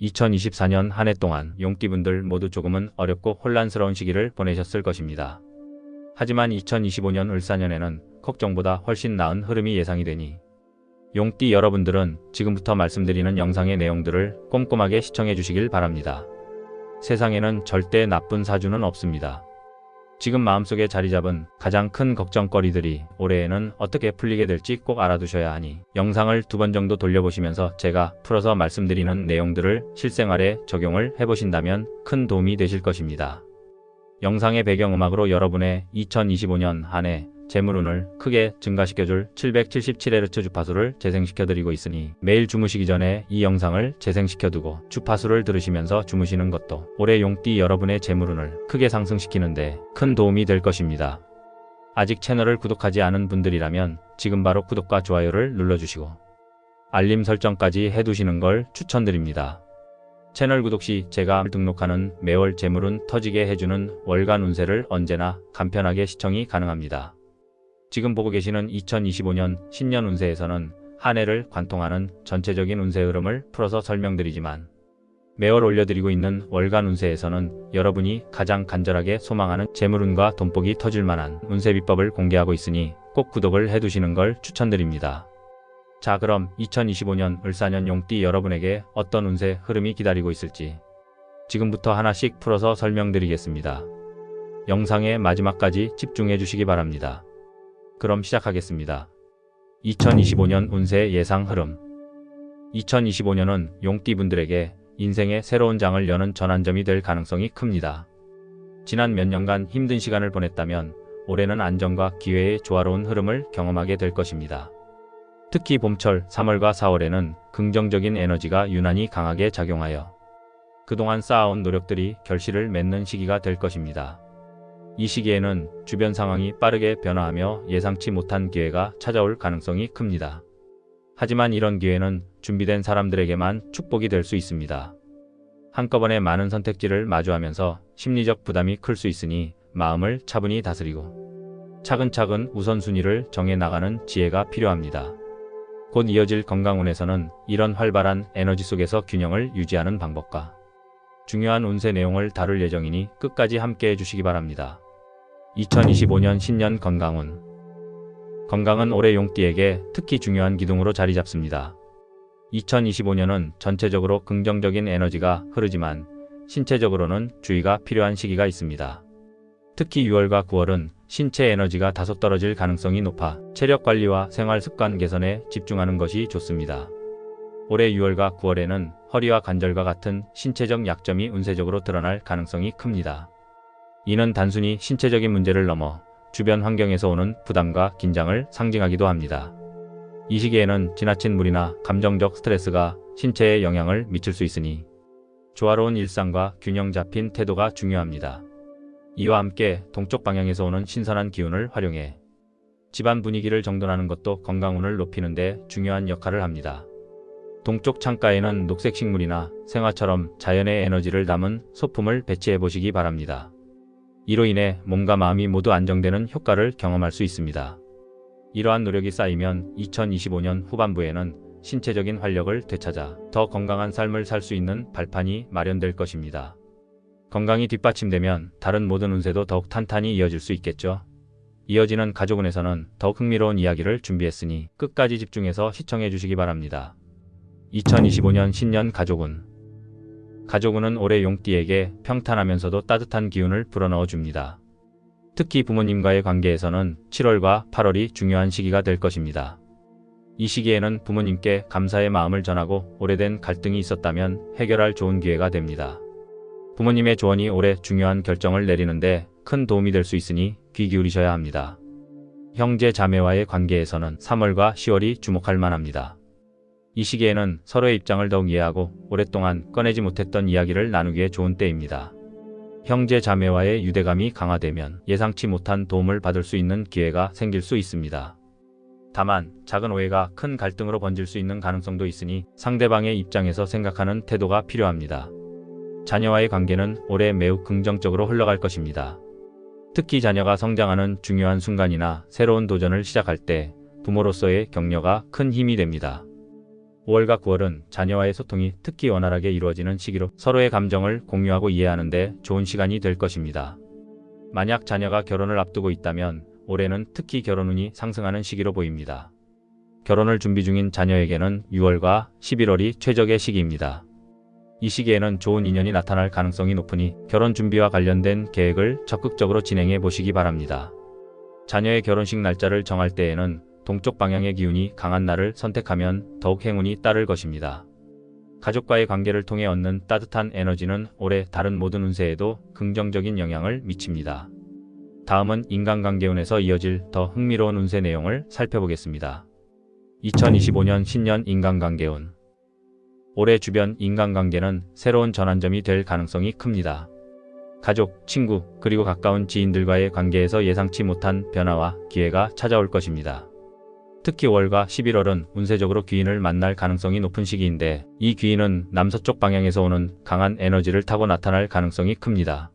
2024년 한 해 동안 용띠분들 모두 조금은 어렵고 혼란스러운 시기를 보내셨을 것입니다. 하지만 2025년 을사년에는 걱정보다 훨씬 나은 흐름이 예상이 되니 용띠 여러분들은 지금부터 말씀드리는 영상의 내용들을 꼼꼼하게 시청해 주시길 바랍니다. 세상에는 절대 나쁜 사주는 없습니다. 지금 마음속에 자리 잡은 가장 큰 걱정거리들이 올해에는 어떻게 풀리게 될지 꼭 알아두셔야 하니 영상을 2번 정도 돌려보시면서 제가 풀어서 말씀드리는 내용들을 실생활에 적용을 해보신다면 큰 도움이 되실 것입니다. 영상의 배경음악으로 여러분의 2025년 한 해 재물운을 크게 증가시켜줄 777Hz 주파수를 재생시켜드리고 있으니 매일 주무시기 전에 이 영상을 재생시켜두고 주파수를 들으시면서 주무시는 것도 올해 용띠 여러분의 재물운을 크게 상승시키는데 큰 도움이 될 것입니다. 아직 채널을 구독하지 않은 분들이라면 지금 바로 구독과 좋아요를 눌러주시고 알림 설정까지 해두시는 걸 추천드립니다. 채널 구독 시 제가 등록하는 매월 재물운 터지게 해주는 월간 운세를 언제나 간편하게 시청이 가능합니다. 지금 보고 계시는 2025년 신년 운세에서는 한 해를 관통하는 전체적인 운세 흐름을 풀어서 설명드리지만 매월 올려드리고 있는 월간 운세에서는 여러분이 가장 간절하게 소망하는 재물운과 돈복이 터질 만한 운세 비법을 공개하고 있으니 꼭 구독을 해두시는 걸 추천드립니다. 자, 그럼 2025년 을사년 용띠 여러분에게 어떤 운세 흐름이 기다리고 있을지 지금부터 하나씩 풀어서 설명드리겠습니다. 영상의 마지막까지 집중해 주시기 바랍니다. 그럼 시작하겠습니다. 2025년 운세 예상 흐름. 2025년은 용띠분들에게 인생의 새로운 장을 여는 전환점이 될 가능성이 큽니다. 지난 몇 년간 힘든 시간을 보냈다면 올해는 안정과 기회의 조화로운 흐름을 경험하게 될 것입니다. 특히 봄철 3월과 4월에는 긍정적인 에너지가 유난히 강하게 작용하여 그동안 쌓아온 노력들이 결실을 맺는 시기가 될 것입니다. 이 시기에는 주변 상황이 빠르게 변화하며 예상치 못한 기회가 찾아올 가능성이 큽니다. 하지만 이런 기회는 준비된 사람들에게만 축복이 될 수 있습니다. 한꺼번에 많은 선택지를 마주하면서 심리적 부담이 클 수 있으니 마음을 차분히 다스리고 차근차근 우선순위를 정해 나가는 지혜가 필요합니다. 곧 이어질 건강운에서는 이런 활발한 에너지 속에서 균형을 유지하는 방법과 중요한 운세 내용을 다룰 예정이니 끝까지 함께 해주시기 바랍니다. 2025년 신년 건강운. 건강은 올해 용띠에게 특히 중요한 기둥으로 자리 잡습니다. 2025년은 전체적으로 긍정적인 에너지가 흐르지만 신체적으로는 주의가 필요한 시기가 있습니다. 특히 6월과 9월은 신체 에너지가 다소 떨어질 가능성이 높아 체력 관리와 생활 습관 개선에 집중하는 것이 좋습니다. 올해 6월과 9월에는 허리와 관절과 같은 신체적 약점이 운세적으로 드러날 가능성이 큽니다. 이는 단순히 신체적인 문제를 넘어 주변 환경에서 오는 부담과 긴장을 상징하기도 합니다. 이 시기에는 지나친 무리나 감정적 스트레스가 신체에 영향을 미칠 수 있으니 조화로운 일상과 균형 잡힌 태도가 중요합니다. 이와 함께 동쪽 방향에서 오는 신선한 기운을 활용해 집안 분위기를 정돈하는 것도 건강운을 높이는 데 중요한 역할을 합니다. 동쪽 창가에는 녹색 식물이나 생화처럼 자연의 에너지를 담은 소품을 배치해 보시기 바랍니다. 이로 인해 몸과 마음이 모두 안정되는 효과를 경험할 수 있습니다. 이러한 노력이 쌓이면 2025년 후반부에는 신체적인 활력을 되찾아 더 건강한 삶을 살 수 있는 발판이 마련될 것입니다. 건강이 뒷받침되면 다른 모든 운세도 더욱 탄탄히 이어질 수 있겠죠. 이어지는 가족운에서는 더욱 흥미로운 이야기를 준비했으니 끝까지 집중해서 시청해 주시기 바랍니다. 2025년 신년 가족운. 가족운은 올해 용띠에게 평탄하면서도 따뜻한 기운을 불어넣어 줍니다. 특히 부모님과의 관계에서는 7월과 8월이 중요한 시기가 될 것입니다. 이 시기에는 부모님께 감사의 마음을 전하고 오래된 갈등이 있었다면 해결할 좋은 기회가 됩니다. 부모님의 조언이 올해 중요한 결정을 내리는데 큰 도움이 될 수 있으니 귀 기울이셔야 합니다. 형제 자매와의 관계에서는 3월과 10월이 주목할 만합니다. 이 시기에는 서로의 입장을 더욱 이해하고 오랫동안 꺼내지 못했던 이야기를 나누기에 좋은 때입니다. 형제 자매와의 유대감이 강화되면 예상치 못한 도움을 받을 수 있는 기회가 생길 수 있습니다. 다만 작은 오해가 큰 갈등으로 번질 수 있는 가능성도 있으니 상대방의 입장에서 생각하는 태도가 필요합니다. 자녀와의 관계는 올해 매우 긍정적으로 흘러갈 것입니다. 특히 자녀가 성장하는 중요한 순간이나 새로운 도전을 시작할 때 부모로서의 격려가 큰 힘이 됩니다. 5월과 9월은 자녀와의 소통이 특히 원활하게 이루어지는 시기로 서로의 감정을 공유하고 이해하는 데 좋은 시간이 될 것입니다. 만약 자녀가 결혼을 앞두고 있다면 올해는 특히 결혼운이 상승하는 시기로 보입니다. 결혼을 준비 중인 자녀에게는 6월과 11월이 최적의 시기입니다. 이 시기에는 좋은 인연이 나타날 가능성이 높으니 결혼 준비와 관련된 계획을 적극적으로 진행해 보시기 바랍니다. 자녀의 결혼식 날짜를 정할 때에는 동쪽 방향의 기운이 강한 날을 선택하면 더욱 행운이 따를 것입니다. 가족과의 관계를 통해 얻는 따뜻한 에너지는 올해 다른 모든 운세에도 긍정적인 영향을 미칩니다. 다음은 인간관계운에서 이어질 더 흥미로운 운세 내용을 살펴보겠습니다. 2025년 신년 인간관계운. 올해 주변 인간관계는 새로운 전환점이 될 가능성이 큽니다. 가족, 친구, 그리고 가까운 지인들과의 관계에서 예상치 못한 변화와 기회가 찾아올 것입니다. 특히 5월과 11월은 운세적으로 귀인을 만날 가능성이 높은 시기인데 이 귀인은 남서쪽 방향에서 오는 강한 에너지를 타고 나타날 가능성이 큽니다.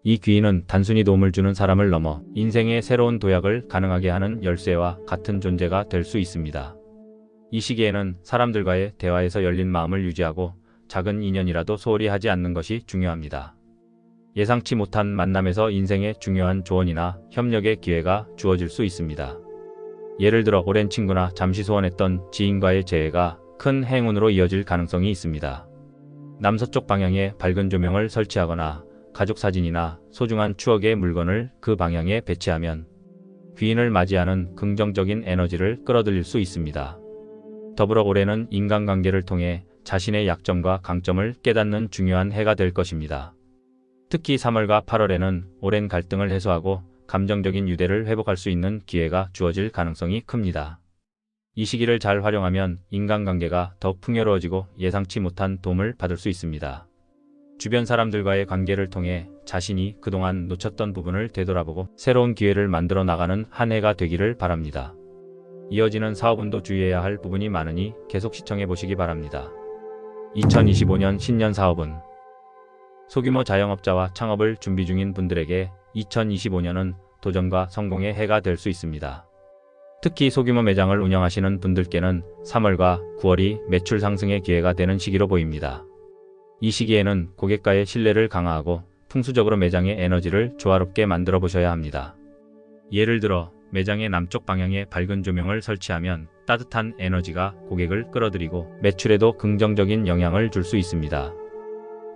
이 귀인은 단순히 도움을 주는 사람을 넘어 인생의 새로운 도약을 가능하게 하는 열쇠와 같은 존재가 될 수 있습니다. 이 시기에는 사람들과의 대화에서 열린 마음을 유지하고 작은 인연이라도 소홀히 하지 않는 것이 중요합니다. 예상치 못한 만남에서 인생의 중요한 조언이나 협력의 기회가 주어질 수 있습니다. 예를 들어 오랜 친구나 잠시 소원했던 지인과의 재회가 큰 행운으로 이어질 가능성이 있습니다. 남서쪽 방향에 밝은 조명을 설치하거나 가족 사진이나 소중한 추억의 물건을 그 방향에 배치하면 귀인을 맞이하는 긍정적인 에너지를 끌어들일 수 있습니다. 더불어 올해는 인간관계를 통해 자신의 약점과 강점을 깨닫는 중요한 해가 될 것입니다. 특히 3월과 8월에는 오랜 갈등을 해소하고 감정적인 유대를 회복할 수 있는 기회가 주어질 가능성이 큽니다. 이 시기를 잘 활용하면 인간관계가 더 풍요로워지고 예상치 못한 도움을 받을 수 있습니다. 주변 사람들과의 관계를 통해 자신이 그동안 놓쳤던 부분을 되돌아보고 새로운 기회를 만들어 나가는 한 해가 되기를 바랍니다. 이어지는 사업운도 주의해야 할 부분이 많으니 계속 시청해 보시기 바랍니다. 2025년 신년 사업운. 소규모 자영업자와 창업을 준비 중인 분들에게 2025년은 도전과 성공의 해가 될 수 있습니다. 특히 소규모 매장을 운영하시는 분들께는 3월과 9월이 매출 상승의 기회가 되는 시기로 보입니다. 이 시기에는 고객과의 신뢰를 강화하고 풍수적으로 매장의 에너지를 조화롭게 만들어 보셔야 합니다. 예를 들어 매장의 남쪽 방향에 밝은 조명을 설치하면 따뜻한 에너지가 고객을 끌어들이고 매출에도 긍정적인 영향을 줄 수 있습니다.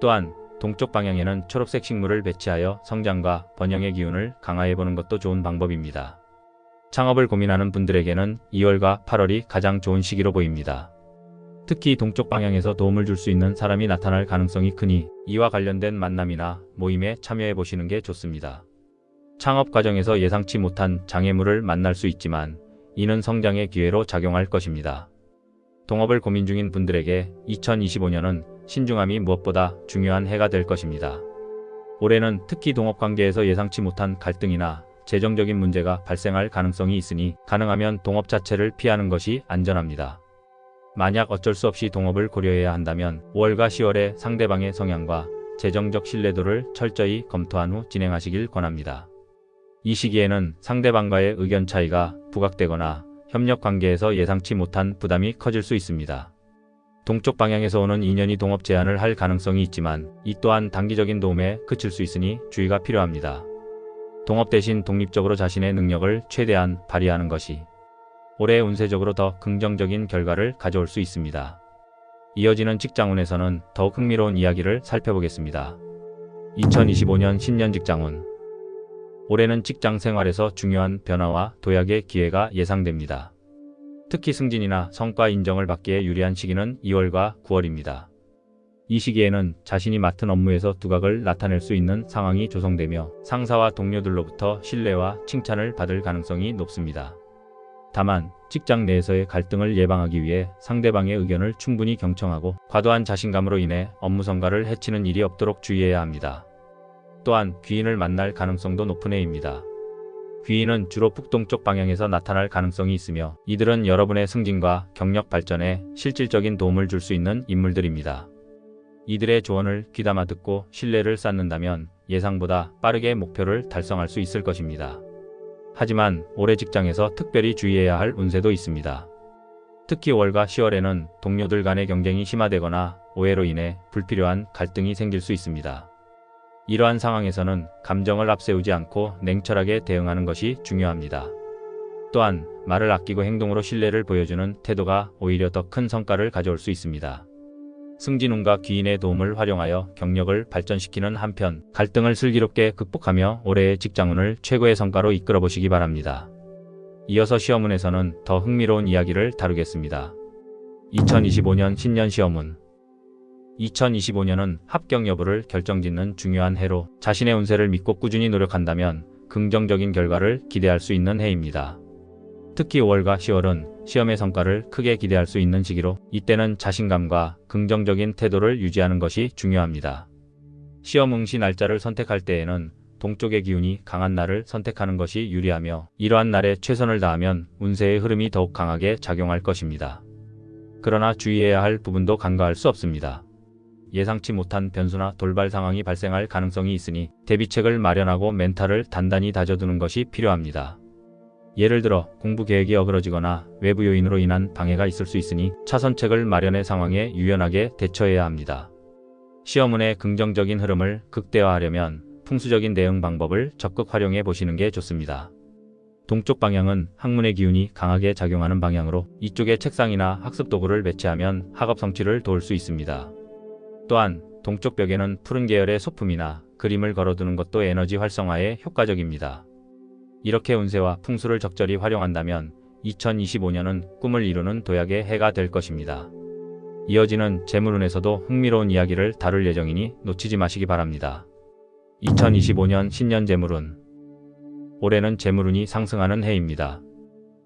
또한 동쪽 방향에는 초록색 식물을 배치하여 성장과 번영의 기운을 강화해보는 것도 좋은 방법입니다. 창업을 고민하는 분들에게는 2월과 8월이 가장 좋은 시기로 보입니다. 특히 동쪽 방향에서 도움을 줄 수 있는 사람이 나타날 가능성이 크니 이와 관련된 만남이나 모임에 참여해 보시는 게 좋습니다. 창업 과정에서 예상치 못한 장애물을 만날 수 있지만 이는 성장의 기회로 작용할 것입니다. 동업을 고민 중인 분들에게 2025년은 신중함이 무엇보다 중요한 해가 될 것입니다. 올해는 특히 동업관계에서 예상치 못한 갈등이나 재정적인 문제가 발생할 가능성이 있으니 가능하면 동업 자체를 피하는 것이 안전합니다. 만약 어쩔 수 없이 동업을 고려해야 한다면 5월과 10월에 상대방의 성향과 재정적 신뢰도를 철저히 검토한 후 진행하시길 권합니다. 이 시기에는 상대방과의 의견 차이가 부각되거나 협력 관계에서 예상치 못한 부담이 커질 수 있습니다. 동쪽 방향에서 오는 인연이 동업 제한을 할 가능성이 있지만 이 또한 단기적인 도움에 그칠 수 있으니 주의가 필요합니다. 동업 대신 독립적으로 자신의 능력을 최대한 발휘하는 것이 올해 운세적으로 더 긍정적인 결과를 가져올 수 있습니다. 이어지는 직장운에서는 더욱 흥미로운 이야기를 살펴보겠습니다. 2025년 신년 직장운. 올해는 직장 생활에서 중요한 변화와 도약의 기회가 예상됩니다. 특히 승진이나 성과 인정을 받기에 유리한 시기는 2월과 9월입니다. 이 시기에는 자신이 맡은 업무에서 두각을 나타낼 수 있는 상황이 조성되며 상사와 동료들로부터 신뢰와 칭찬을 받을 가능성이 높습니다. 다만 직장 내에서의 갈등을 예방하기 위해 상대방의 의견을 충분히 경청하고 과도한 자신감으로 인해 업무 성과를 해치는 일이 없도록 주의해야 합니다. 또한 귀인을 만날 가능성도 높은 해입니다. 귀인은 주로 북동쪽 방향에서 나타날 가능성이 있으며 이들은 여러분의 승진과 경력 발전에 실질적인 도움을 줄 수 있는 인물들입니다. 이들의 조언을 귀담아 듣고 신뢰를 쌓는다면 예상보다 빠르게 목표를 달성할 수 있을 것입니다. 하지만 올해 직장에서 특별히 주의해야 할 운세도 있습니다. 특히 5월과 10월에는 동료들 간의 경쟁이 심화되거나 오해로 인해 불필요한 갈등이 생길 수 있습니다. 이러한 상황에서는 감정을 앞세우지 않고 냉철하게 대응하는 것이 중요합니다. 또한 말을 아끼고 행동으로 신뢰를 보여주는 태도가 오히려 더 큰 성과를 가져올 수 있습니다. 승진운과 귀인의 도움을 활용하여 경력을 발전시키는 한편 갈등을 슬기롭게 극복하며 올해의 직장운을 최고의 성과로 이끌어 보시기 바랍니다. 이어서 시험운에서는 더 흥미로운 이야기를 다루겠습니다. 2025년 신년 시험운. 2025년은 합격 여부를 결정짓는 중요한 해로 자신의 운세를 믿고 꾸준히 노력한다면 긍정적인 결과를 기대할 수 있는 해입니다. 특히 5월과 10월은 시험의 성과를 크게 기대할 수 있는 시기로 이때는 자신감과 긍정적인 태도를 유지하는 것이 중요합니다. 시험 응시 날짜를 선택할 때에는 동쪽의 기운이 강한 날을 선택하는 것이 유리하며 이러한 날에 최선을 다하면 운세의 흐름이 더욱 강하게 작용할 것입니다. 그러나 주의해야 할 부분도 간과할 수 없습니다. 예상치 못한 변수나 돌발 상황이 발생할 가능성이 있으니 대비책을 마련하고 멘탈을 단단히 다져두는 것이 필요합니다. 예를 들어 공부 계획이 어그러지거나 외부 요인으로 인한 방해가 있을 수 있으니 차선책을 마련해 상황에 유연하게 대처해야 합니다. 시험운의 긍정적인 흐름을 극대화하려면 풍수적인 대응 방법을 적극 활용해 보시는 게 좋습니다. 동쪽 방향은 학문의 기운이 강하게 작용하는 방향으로 이쪽에 책상이나 학습 도구를 배치하면 학업 성취를 도울 수 있습니다. 또한 동쪽 벽에는 푸른 계열의 소품이나 그림을 걸어두는 것도 에너지 활성화에 효과적입니다. 이렇게 운세와 풍수를 적절히 활용한다면 2025년은 꿈을 이루는 도약의 해가 될 것입니다. 이어지는 재물운에서도 흥미로운 이야기를 다룰 예정이니 놓치지 마시기 바랍니다. 2025년 신년 재물운. 올해는 재물운이 상승하는 해입니다.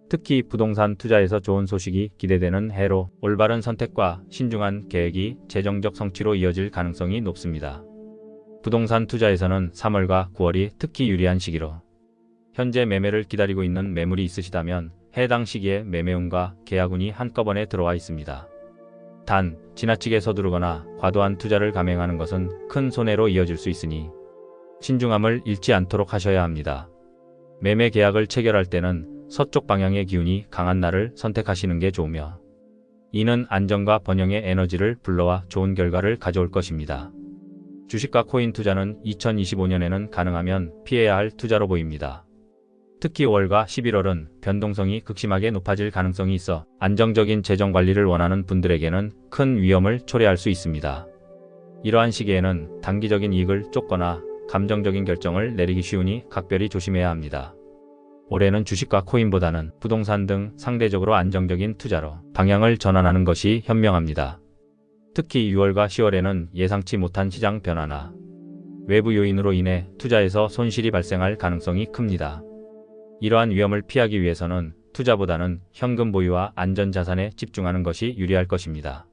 특히 부동산 투자에서 좋은 소식이 기대되는 해로 올바른 선택과 신중한 계획이 재정적 성취로 이어질 가능성이 높습니다. 부동산 투자에서는 3월과 9월이 특히 유리한 시기로 현재 매매를 기다리고 있는 매물이 있으시다면 해당 시기에 매매운과 계약운이 한꺼번에 들어와 있습니다. 단, 지나치게 서두르거나 과도한 투자를 감행하는 것은 큰 손해로 이어질 수 있으니 신중함을 잃지 않도록 하셔야 합니다. 매매 계약을 체결할 때는 서쪽 방향의 기운이 강한 날을 선택하시는 게 좋으며 이는 안정과 번영의 에너지를 불러와 좋은 결과를 가져올 것입니다. 주식과 코인 투자는 2025년에는 가능하면 피해야 할 투자로 보입니다. 특히 5월과 11월은 변동성이 극심하게 높아질 가능성이 있어 안정적인 재정 관리를 원하는 분들에게는 큰 위험을 초래할 수 있습니다. 이러한 시기에는 단기적인 이익을 쫓거나 감정적인 결정을 내리기 쉬우니 각별히 조심해야 합니다. 올해는 주식과 코인보다는 부동산 등 상대적으로 안정적인 투자로 방향을 전환하는 것이 현명합니다. 특히 6월과 10월에는 예상치 못한 시장 변화나 외부 요인으로 인해 투자에서 손실이 발생할 가능성이 큽니다. 이러한 위험을 피하기 위해서는 투자보다는 현금 보유와 안전자산에 집중하는 것이 유리할 것입니다.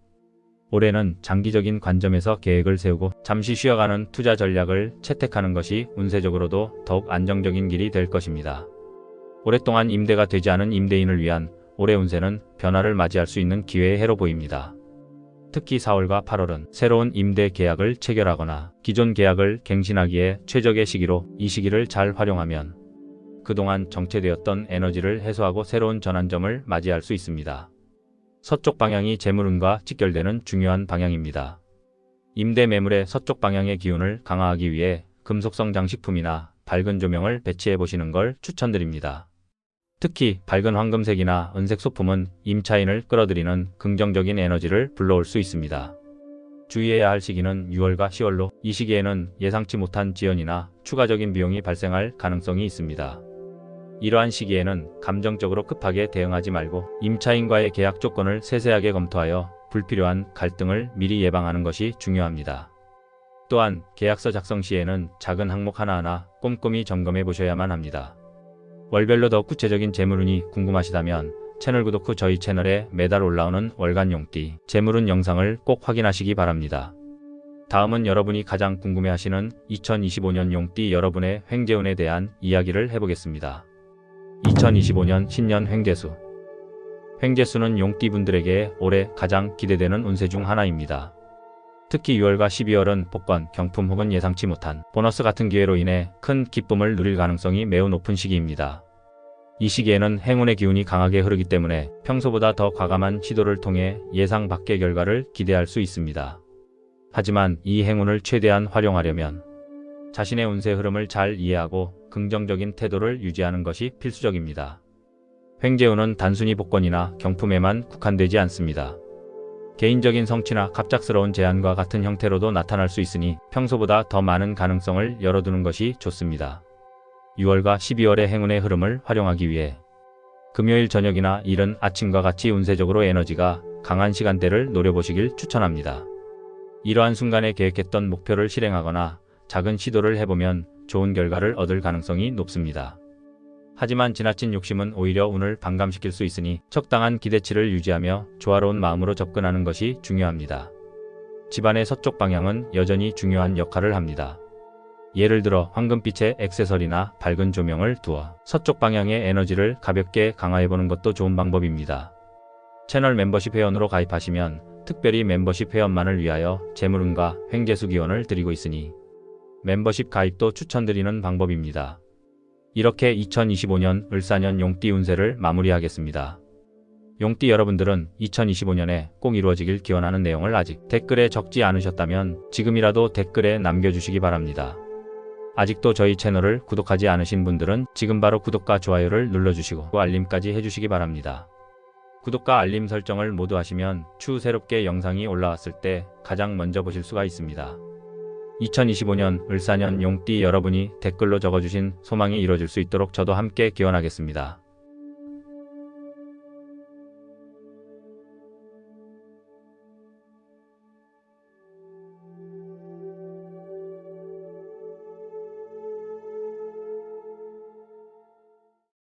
올해는 장기적인 관점에서 계획을 세우고 잠시 쉬어가는 투자 전략을 채택하는 것이 운세적으로도 더욱 안정적인 길이 될 것입니다. 오랫동안 임대가 되지 않은 임대인을 위한 올해 운세는 변화를 맞이할 수 있는 기회의 해로 보입니다. 특히 4월과 8월은 새로운 임대 계약을 체결하거나 기존 계약을 갱신하기에 최적의 시기로 이 시기를 잘 활용하면 그동안 정체되었던 에너지를 해소하고 새로운 전환점을 맞이할 수 있습니다. 서쪽 방향이 재물운과 직결되는 중요한 방향입니다. 임대 매물의 서쪽 방향의 기운을 강화하기 위해 금속성 장식품이나 밝은 조명을 배치해 보시는 걸 추천드립니다. 특히 밝은 황금색이나 은색 소품은 임차인을 끌어들이는 긍정적인 에너지를 불러올 수 있습니다. 주의해야 할 시기는 6월과 10월로 이 시기에는 예상치 못한 지연이나 추가적인 비용이 발생할 가능성이 있습니다. 이러한 시기에는 감정적으로 급하게 대응하지 말고 임차인과의 계약 조건을 세세하게 검토하여 불필요한 갈등을 미리 예방하는 것이 중요합니다. 또한 계약서 작성 시에는 작은 항목 하나하나 꼼꼼히 점검해 보셔야만 합니다. 월별로 더 구체적인 재물운이 궁금하시다면 채널 구독 후 저희 채널에 매달 올라오는 월간 용띠 재물운 영상을 꼭 확인하시기 바랍니다. 다음은 여러분이 가장 궁금해하시는 2025년 용띠 여러분의 횡재운에 대한 이야기를 해보겠습니다. 2025년 신년 횡재수. 횡재수는 용띠분들에게 올해 가장 기대되는 운세 중 하나입니다. 특히 6월과 12월은 복권, 경품 혹은 예상치 못한 보너스 같은 기회로 인해 큰 기쁨을 누릴 가능성이 매우 높은 시기입니다. 이 시기에는 행운의 기운이 강하게 흐르기 때문에 평소보다 더 과감한 시도를 통해 예상 밖의 결과를 기대할 수 있습니다. 하지만 이 행운을 최대한 활용하려면 자신의 운세 흐름을 잘 이해하고 긍정적인 태도를 유지하는 것이 필수적입니다. 횡재운은 단순히 복권이나 경품에만 국한되지 않습니다. 개인적인 성취나 갑작스러운 제안과 같은 형태로도 나타날 수 있으니 평소보다 더 많은 가능성을 열어두는 것이 좋습니다. 6월과 12월의 행운의 흐름을 활용하기 위해 금요일 저녁이나 이른 아침과 같이 운세적으로 에너지가 강한 시간대를 노려보시길 추천합니다. 이러한 순간에 계획했던 목표를 실행하거나 작은 시도를 해보면 좋은 결과를 얻을 가능성이 높습니다. 하지만 지나친 욕심은 오히려 운을 반감시킬 수 있으니 적당한 기대치를 유지하며 조화로운 마음으로 접근하는 것이 중요합니다. 집안의 서쪽 방향은 여전히 중요한 역할을 합니다. 예를 들어 황금빛의 액세서리나 밝은 조명을 두어 서쪽 방향의 에너지를 가볍게 강화해보는 것도 좋은 방법입니다. 채널 멤버십 회원으로 가입하시면 특별히 멤버십 회원만을 위하여 재물운과 횡재수 기원을 드리고 있으니 멤버십 가입도 추천드리는 방법입니다. 이렇게 2025년 을사년 용띠 운세를 마무리하겠습니다. 용띠 여러분들은 2025년에 꼭 이루어지길 기원하는 내용을 아직 댓글에 적지 않으셨다면 지금이라도 댓글에 남겨주시기 바랍니다. 아직도 저희 채널을 구독하지 않으신 분들은 지금 바로 구독과 좋아요를 눌러주시고 알림까지 해주시기 바랍니다. 구독과 알림 설정을 모두 하시면 추후 새롭게 영상이 올라왔을 때 가장 먼저 보실 수가 있습니다. 2025년 을사년 용띠 여러분이 댓글로 적어주신 소망이 이루어질 수 있도록 저도 함께 기원하겠습니다.